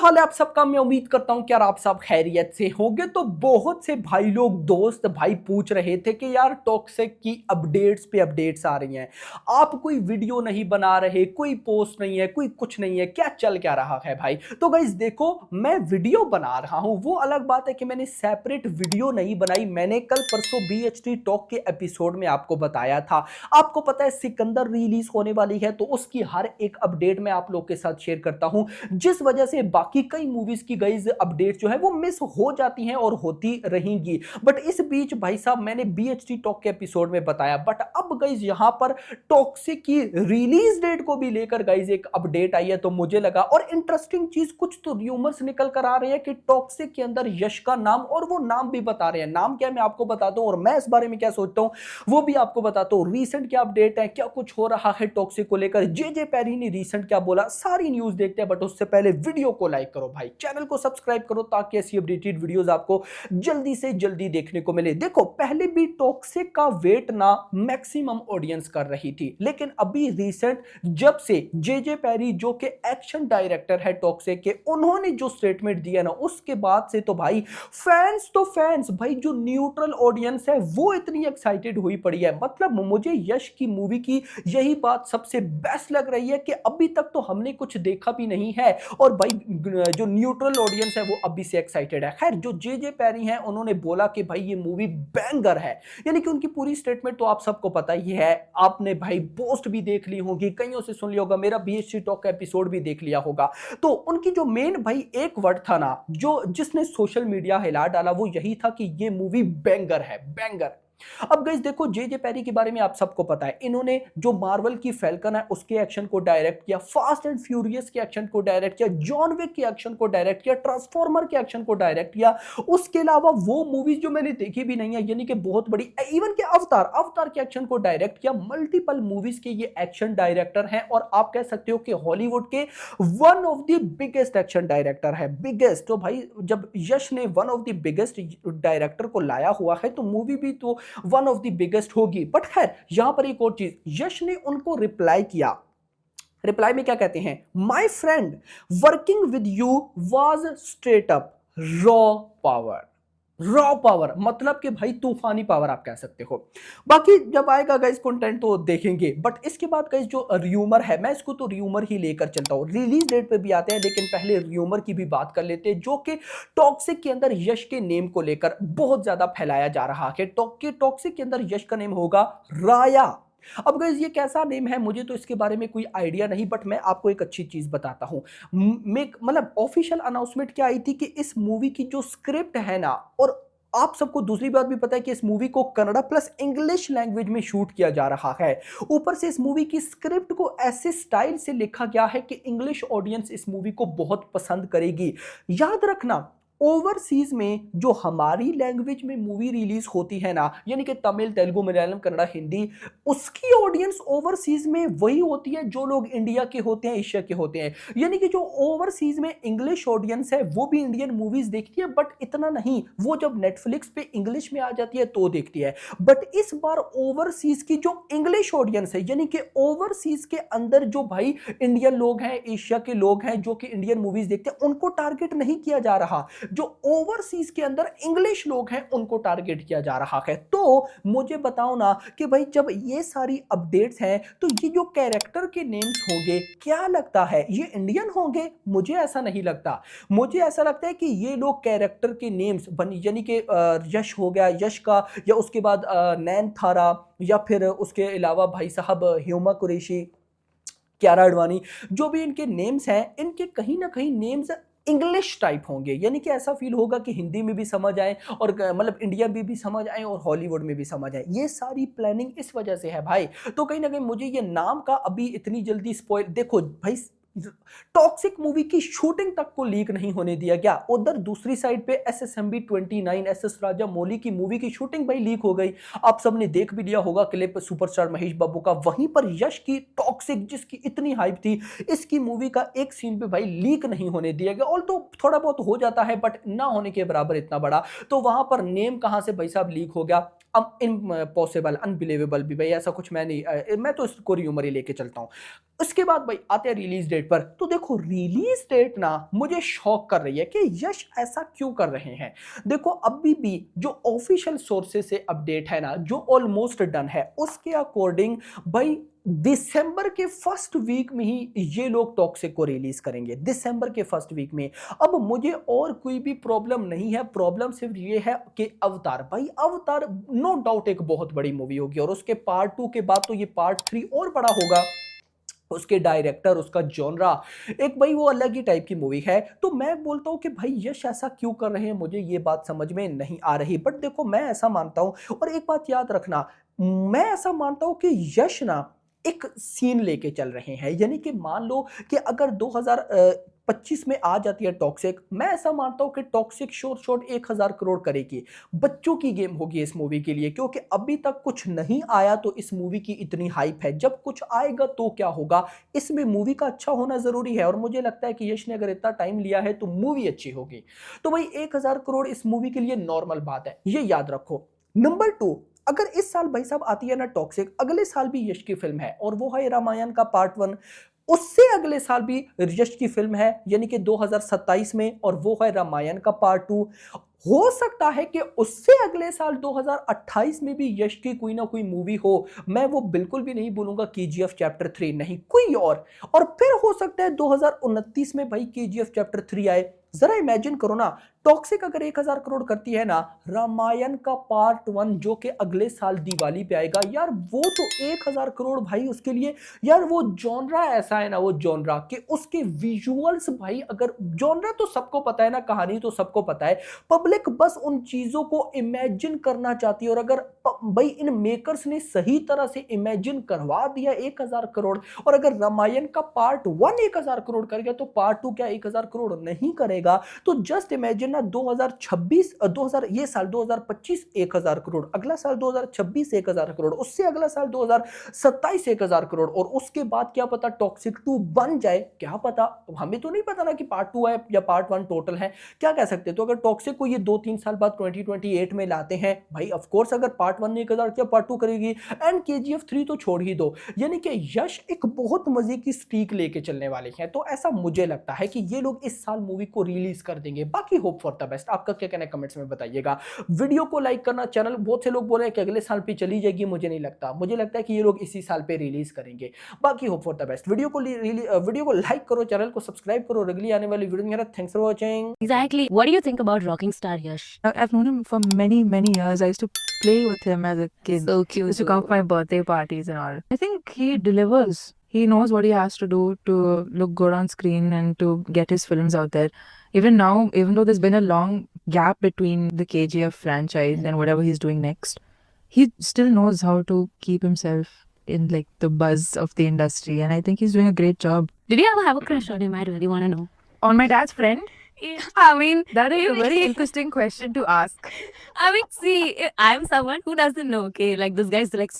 हाल है आप सबका। मैं उम्मीद करता हूं कि यार आप सब खैरियत से होंगे। तो बहुत से भाई लोग दोस्त भाई पूछ रहे थे कि यार टॉक्सिक की अपडेट्स पे अपडेट्स आ रही हैं, आप कोई वीडियो नहीं बना रहे, कोई पोस्ट नहीं है, कोई कुछ नहीं है, क्या चल क्या रहा है भाई। तो गाइस देखो, मैं वीडियो बना रहा हूं, वो अलग बात है कि मैंने सेपरेट वीडियो नहीं बनाई। मैंने कल परसों बीएचटी टॉक के एपिसोड में आपको बताया था। आपको पता है सिकंदर रिलीज होने वाली है, तो उसकी हर एक अपडेट मैं आप लोग के साथ शेयर करता हूं, जिस वजह से बाकी कई मूवीज की गाइस अपडेट जो है वो मिस हो जाती हैं और होती रहेंगी। बट इस बीच भाई साहब मैंने बीएचटी टॉक के एपिसोड में बताया, बट अब गाइस यहां पर टॉक्सिक की रिलीज डेट को भी लेकर गाइस एक अपडेट आई है। तो मुझे लगा, और इंटरेस्टिंग चीज, कुछ तो र्यूमर्स निकल कर आ रहे हैं कि टॉक्सिक के अंदर यश का नाम, और वो नाम भी बता रहे हैं। नाम क्या है मैं आपको बताता हूं, और मैं इस बारे में क्या सोचता हूं वो भी आपको बताता हूं। रीसेंट क्या अपडेट है, क्या कुछ हो रहा है टॉक्सिक को लेकर, जे पेरी ने रीसेंट क्या बोला, सारी न्यूज देखते हैं। बट उससे पहले वीडियो को लाइक करो भाई, चैनल को सब्सक्राइब करो, ताकि ऐसी अपडेटेड वीडियोस आपको जल्दी से जल्दी देखने को मिले। देखो, पहले भी टॉक्सिक का वेट ना मैक्सिमम ऑडियंस कर रही थी, लेकिन अभी रीसेंट जब से जे पेरी जो कि एक्शन डायरेक्टर है टॉक्सिक के, उन्होंने जो स्टेटमेंट दिया ना, उसके बाद से तो भाई फैंस भाई, जो न्यूट्रल ऑडियंस है वो इतनी एक्साइटेड हुई पड़ी है। मतलब मुझे यश की मूवी की यही बात सबसे बेस्ट लग रही है कि अभी तक तो हमने कुछ देखा भी नहीं है, और भाई जो न्यूट्रल ऑडियंस है वो अभी से एक्साइटेड है। खैर, जो जे पेरी हैं उन्होंने बोला कि भाई ये मूवी बैंगर है, यानी कि उनकी पूरी स्टेटमेंट तो आप सबको पता ही है। आपने भाई पोस्ट भी देख ली होगी, कईयों से सुन लिया होगा, मेरा बीएचसी टॉक का एपिसोड भी देख लिया होगा। तो उनकी जो मेन भाई एक वर्ड था ना, जो जिसने सोशल मीडिया हिला डाला, वो यही था कि ये मूवी बैंगर है, बैंगर। अब गाइस देखो, जे पेरी के बारे में आप सबको पता है, इन्होंने जो मार्वल की फैल्कन है उसके एक्शन को डायरेक्ट किया, फास्ट एंड फ्यूरियस के एक्शन को डायरेक्ट किया, जॉन विक के एक्शन को डायरेक्ट किया, ट्रांसफॉर्मर के एक्शन को डायरेक्ट किया। उसके अलावा वो मूवीज जो मैंने देखी भी नहीं है, यानी कि बहुत बड़ी, इवन के अवतार के एक्शन को डायरेक्ट किया। मल्टीपल मूवीज के ये एक्शन डायरेक्टर हैं, और आप कह सकते हो कि हॉलीवुड के one of the biggest action director है, बिगेस्ट। तो भाई जब यश ने one of the biggest director को लाया हुआ है, तो मूवी भी तो वन ऑफ द बिगेस्ट होगी। बट खैर, यहां पर एक और चीज, यश ने उनको रिप्लाई किया। रिप्लाई में क्या कहते हैं, my friend, working with you was straight up raw power. Raw power मतलब कि भाई तूफानी पावर आप कह सकते हो। बाकी जब आएगा गाइस कंटेंट तो देखेंगे। बट इसके बाद गाइस जो र्यूमर है, मैं इसको तो र्यूमर ही लेकर चलता हूं, रिलीज डेट पे भी आते हैं, लेकिन पहले र्यूमर की भी बात कर लेते हैं, जो कि टॉक्सिक के अंदर यश के नेम को लेकर बहुत ज्यादा फैलाया जा रहा है। टॉक्सिक के अंदर यश का नेम होगा राया। अब गाइस ये कैसा नेम है, मुझे तो इसके बारे में कोई आइडिया नहीं, बट मैं आपको एक अच्छी चीज बताता हूं। मतलब ऑफिशियल अनाउंसमेंट क्या आई थी कि इस मूवी की जो स्क्रिप्ट है ना, और आप सबको दूसरी बात भी पता है कि इस मूवी को कन्नड़ा प्लस इंग्लिश लैंग्वेज में शूट किया जा रहा है। ऊपर से इस मूवी की स्क्रिप्ट को ऐसे स्टाइल से लिखा गया है कि इंग्लिश ऑडियंस इस मूवी को बहुत पसंद करेगी। याद रखना, ओवरसीज में जो हमारी लैंग्वेज में मूवी रिलीज होती है ना, यानी कि तमिल, तेलुगु, मलयालम, कन्नड़ा, हिंदी, उसकी ऑडियंस ओवरसीज में वही होती है जो लोग इंडिया के होते हैं, एशिया के होते हैं। यानी कि जो ओवरसीज में इंग्लिश ऑडियंस है वो भी इंडियन मूवीज देखती है, बट इतना नहीं, वो जब नेटफ्लिक्स पे इंग्लिश में आ जाती है तो देखती है। बट इस बार ओवरसीज की जो इंग्लिश ऑडियंस है, यानी कि ओवरसीज के अंदर जो भाई इंडियन लोग हैं, एशिया के लोग हैं जो कि इंडियन मूवीज देखते हैं, उनको टारगेट नहीं किया जा रहा। जो ओवरसीज के अंदर इंग्लिश लोग हैं उनको टारगेट किया जा रहा है। तो मुझे बताओ ना कि भाई जब ये सारी अपडेट्स हैं, तो ये जो कैरेक्टर के नेम्स होंगे, क्या लगता है ये इंडियन होंगे? मुझे ऐसा नहीं लगता। मुझे ऐसा लगता है कि ये लोग कैरेक्टर के नेम्स यानी कि यश हो गया, यश का, या उसके बाद नैन थारा, या फिर उसके अलावा भाई साहब ह्यूमा कुरैशी, कियारा आडवाणी, जो भी इनके नेम्स हैं, इनके कहीं ना कहीं नेम्स इंग्लिश टाइप होंगे। यानी कि ऐसा फील होगा कि हिंदी में भी समझ आए, और मतलब इंडिया में भी समझ आए, और हॉलीवुड में भी समझ आए। ये सारी प्लानिंग इस वजह से है भाई। तो कहीं ना कहीं मुझे ये नाम का अभी इतनी जल्दी स्पॉइल, देखो भाई, टॉक्सिक मूवी की शूटिंग तक को लीक नहीं होने दिया गया। उधर दूसरी साइड पे SSMB 29 SS राजा मौली की मूवी की शूटिंग भाई लीक हो गई। आप सबने देख भी लिया होगा क्लिप सुपरस्टार महेश बाबू का। वहीं पर यश की टॉक्सिक, जिसकी इतनी हाइप थी, इसकी मूवी का एक सीन पे भाई लीक नहीं होने दिया गया। और तो थोड़ा बहुत हो जाता है, बट ना होने के बराबर इतना बड़ा। तो वहां पर नेम कहां से भाई साहब लीक हो गया? अब इम्पॉसिबल, अनबिलीवेबल भी भाई, ऐसा कुछ मैं नहीं, मैं तो इसको र्यूमर ही लेके चलता हूं। उसके बाद भाई आते हैं रिलीज डेट पर। तो देखो रिलीज डेट ना मुझे शॉक कर रही है कि यश ऐसा क्यों कर रहे हैं। देखो अभी भी जो ऑफिशियल सोर्सेस से अपडेट है ना, जो ऑलमोस्ट डन है, उसके अकॉर्डिंग भाई दिसंबर के फर्स्ट वीक में ही ये लोग टॉक्सिक को रिलीज करेंगे, दिसंबर के फर्स्ट वीक में। अब मुझे और कोई भी प्रॉब्लम नहीं है, प्रॉब्लम सिर्फ ये है कि अवतार, भाई अवतार नो डाउट एक बहुत बड़ी मूवी होगी और उसके पार्ट 2 के बाद तो ये पार्ट 3 और बड़ा होगा। उसके डायरेक्टर, उसका जॉनरा एक भाई वो अलग ही टाइप की मूवी है। तो मैं बोलता हूं कि भाई यश ऐसा क्यों कर रहे हैं, मुझे ये बात समझ में नहीं आ रही। बट देखो मैं ऐसा मानता हूं, और एक बात याद रखना, मैं ऐसा मानता हूं कि यश ना एक सीन लेके चल रहे हैं। यानी कि मान लो कि अगर 2025 में आ जाती है टॉक्सिक, मैं ऐसा मानता हूं कि टॉक्सिक शॉर्ट 1000 करोड़ करेगी। बच्चों की गेम होगी इस मूवी के लिए, क्योंकि अभी तक कुछ नहीं आया तो इस मूवी की इतनी हाइप है। जब कुछ आएगा तो क्या होगा, इसमें मूवी का अच्छा होना जरूरी है। और मुझे लगता है कि यश ने अगर इतना टाइम लिया है तो मूवी अच्छी होगी। तो भाई 1000 करोड़ इस मूवी के लिए नॉर्मल बात है, ये याद रखो। नंबर 2, अगर इस साल भाई साहब आती है ना टॉक्सिक, अगले साल भी यश की फिल्म है और वो है रामायण का पार्ट 1। उससे अगले साल भी यश की फिल्म है यानी कि 2027 में, और वो है रामायण का पार्ट 2। हो सकता है कि उससे अगले साल 2028 में भी यश की कोई ना कोई मूवी हो। मैं वो बिल्कुल भी नहीं बोलूंगा केजीएफ चैप्टर 3 नहीं, कोई और फिर हो सकता है 2029 में भाई केजीएफ चैप्टर 3 आए। जरा इमेजिन करो ना, टॉक्सिक अगर 1000 करोड़ करती है ना, रामायण का पार्ट 1 जो कि अगले साल दिवाली पे आएगा, यार वो तो 1000 करोड़ भाई उसके लिए। यार वो जॉनरा ऐसा है ना, वो जॉनरा कि उसके विजुअल्स भाई, अगर जॉनरा तो सबको पता है ना, कहानी तो सबको पता है, पब्लिक बस उन चीजों को इमेजिन करना चाहती है। और अगर भाई इन मेकर्स ने सही तरह से इमेजिन करवा दिया 1000 करोड़, और अगर रामायण का पार्ट 1 1000 करोड़ कर गया तो पार्ट 2 क्या 1000 करोड़ नहीं करेगा। तो जस्ट इमेजिन ना, 2026 2000 ये साल 2025 1000 करोड़, अगला साल 2026 1000 करोड़, उससे अगला साल 2027 1000 करोड़, और उसके बाद क्या पता टॉक्सिक 2 बन जाए, क्या पता। हमें तो नहीं पता ना कि पार्ट 2 है या पार्ट 1 टोटल है, क्या कह सकते। तो अगर टॉक्सिक को ये 2-3 साल बाद 2028 में लाते हैं भाई, ऑफ कोर्स अगर पार्ट 1 ने 1000 किया, पार्ट 2 करेगी, एंड केजीएफ 3 तो छोड़ ही दो। यानी कि यश एक बहुत मजे की स्ट्रीक लेके चलने वाले हैं। तो ऐसा मुझे लगता है कि ये लोग इस साल मूवी को रिलीज कर देंगे। बाकी होप फॉर द बेस्ट। आपका क्या कहना है कमेंट्स में बताइएगा। वीडियो को लाइक करना, चैनल, बहुत से लोग बोल रहे हैं कि अगले साल पे चली जाएगी, मुझे नहीं लगता। मुझे लगता है कि ये लोग इसी साल पे रिलीज करेंगे। बाकी hope for the best. Video को लाइक करो, चैनल को सब्सक्राइब करो, अगली आने वाली वीडियो में। Thanks for watching. Exactly. What do you think about rocking star Yash? I've known him for many, many years. I used to play with him as a kid. So cute. Used to come for my birthday parties and all. I think he delivers. He knows what he has to do to look good on screen and to get his films out there. Even now, even though there's been a long gap between the KGF franchise and whatever he's doing next, he still knows how to keep himself in like the buzz of the industry, and I think he's doing a great job. Did you ever have a crush on him? I really want to know. On my dad's friend? I mean, That is a very interesting question to ask. see, I'm someone who doesn't know. Okay, like this guy's like